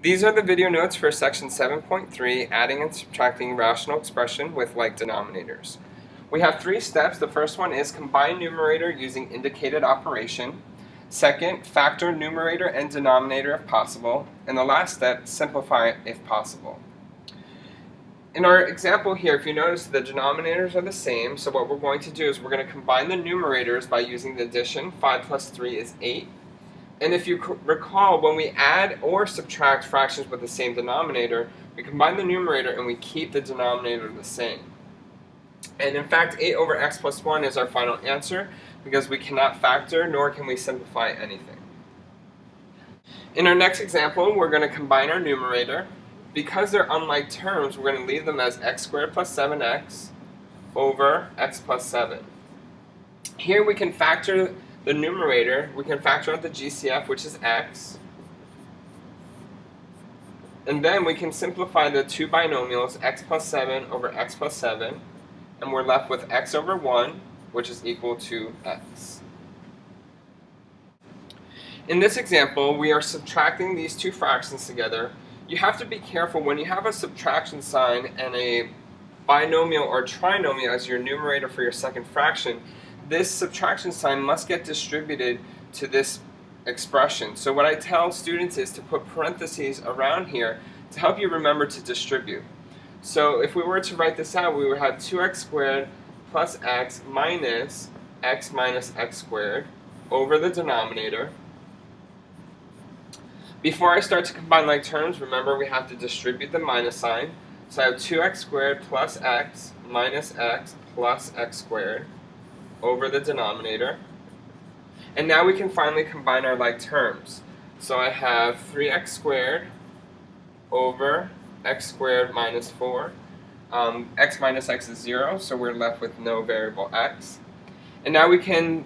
These are the video notes for section 7.3, adding and subtracting rational expression with like denominators. We have three steps. The first one is combine numerator using indicated operation. Second, factor numerator and denominator if possible. And the last step, simplify if possible. In our example here, if you notice, the denominators are the same, so what we're going to do is we're going to combine the numerators by using the addition. 5 plus 3 is 8. And if you recall, when we add or subtract fractions with the same denominator, we combine the numerator and we keep the denominator the same. And in fact, 8 over x plus 1 is our final answer because we cannot factor nor can we simplify anything. In our next example, we're going to combine our numerator. Because they're unlike terms, we're going to leave them as x squared plus 7x over x plus 7. Here we can factor the numerator. We can factor out the GCF, which is x. And then we can simplify the two binomials, x plus 7 over x plus 7. And we're left with x over 1, which is equal to x. In this example, we are subtracting these two fractions together. You have to be careful when you have a subtraction sign and a binomial or trinomial as your numerator for your second fraction. This subtraction sign must get distributed to this expression. So what I tell students is to put parentheses around here to help you remember to distribute. So if we were to write this out, we would have 2x squared plus x minus x squared over the denominator. Before I start to combine like terms, remember we have to distribute the minus sign. So I have 2x squared plus x minus x plus x squared over the denominator. And now we can finally combine our like terms. So I have 3x squared over x squared minus 4. X minus x is 0, so we're left with no variable x. And now we can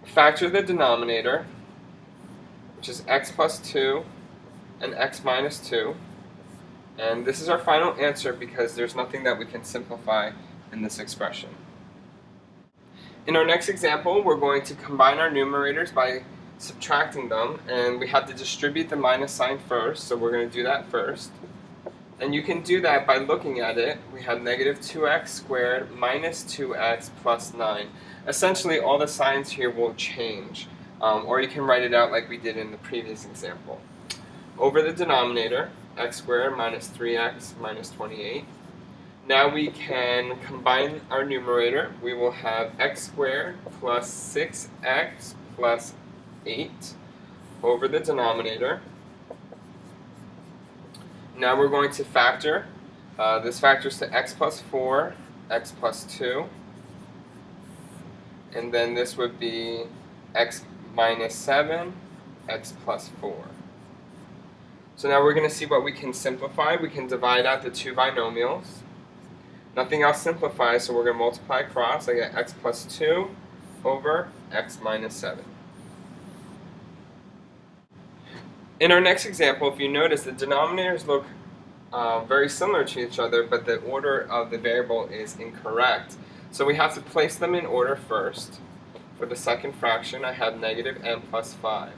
factor the denominator, which is x plus 2 and x minus 2. And this is our final answer because there's nothing that we can simplify in this expression. In our next example, we're going to combine our numerators by subtracting them, and we have to distribute the minus sign first, so we're going to do that first. And you can do that by looking at it. We have negative 2x squared minus 2x plus 9. Essentially, all the signs here will change. Or you can write it out like we did in the previous example. Over the denominator, x squared minus 3x minus 28. Now we can combine our numerator. We will have x squared plus 6x plus 8 over the denominator. Now we're going to factor. This factors to x plus 4, x plus 2. And then this would be x minus 7, x plus 4. So now we're going to see what we can simplify. We can divide out the two binomials. Nothing else simplifies, so we're going to multiply across. I get x plus 2 over x minus 7. In our next example, if you notice, the denominators look very similar to each other, but the order of the variable is incorrect. So we have to place them in order first. For the second fraction, I have negative n plus 5.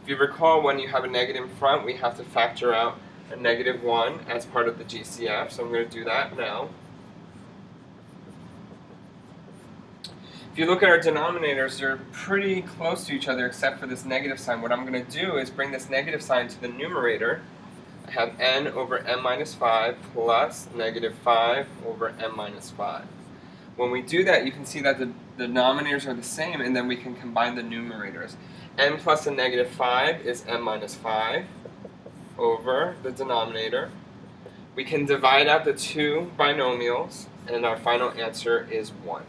If you recall, when you have a negative in front, we have to factor out a negative 1 as part of the GCF, so I'm going to do that now. If you look at our denominators, they're pretty close to each other except for this negative sign. What I'm going to do is bring this negative sign to the numerator. I have n over n minus 5 plus negative 5 over n minus 5. When we do that, you can see that the denominators are the same, and then we can combine the numerators. n plus a negative 5 is n minus 5 over the denominator. We can divide out the two binomials, and our final answer is 1.